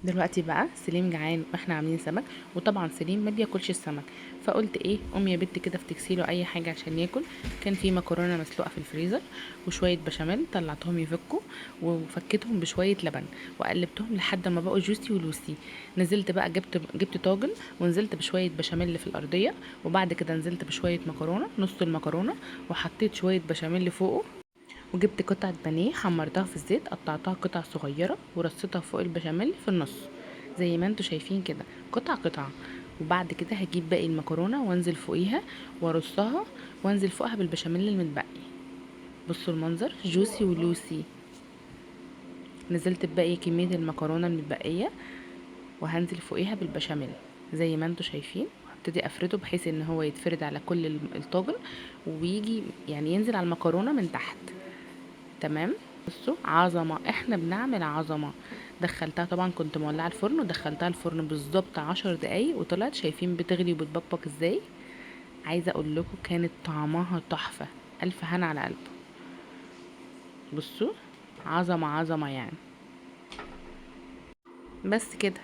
دلوقتي بقى سليم جعان واحنا عاملين سمك، وطبعا سليم ما بياكلش السمك. فقلت ايه، قومي يا بنت كده افتكسي له اي حاجه عشان ياكل. كان في مكرونه مسلوقه في الفريزر وشويه بشاميل، طلعتهم يفكوا وفكيتهم بشويه لبن وقلبتهم لحد ما بقوا جوسي ولوسي. نزلت بقى جبت طاجن، ونزلت بشويه بشاميل في الارضيه، وبعد كده نزلت بشويه مكرونه، نص المكرونه، وحطيت شويه بشاميل فوقه. وجبت قطعة بانيه حمرتها في الزيت، قطعتها قطع صغيرة ورصيتها فوق البشاميل في النص زي ما انتوا شايفين كده، قطع قطع. وبعد كده هجيب باقي المكرونة وانزل فوقيها وارصها، وانزل فوقها بالبشاميل المتبقي. بصوا المنظر جوسي ولوسي. نزلت بباقي كمية المكرونة المتبقية، وهنزل فوقيها بالبشاميل زي ما انتوا شايفين. هبتدي افرده بحيث ان هو يتفرد على كل الطاجن، ويجي يعني ينزل على المكرونة من تحت. تمام. بصوا عظمه، احنا بنعمل عظمه. دخلتها طبعا، كنت مولعه الفرن ودخلتها الفرن بالظبط 10 دقايق، وطلعت شايفين بتغلي وبتبقبق ازاي. عايزه اقول لكم كانت طعمها تحفه. الف هنا على قلبه. بصوا، عظمه عظمه يعني. بس كده.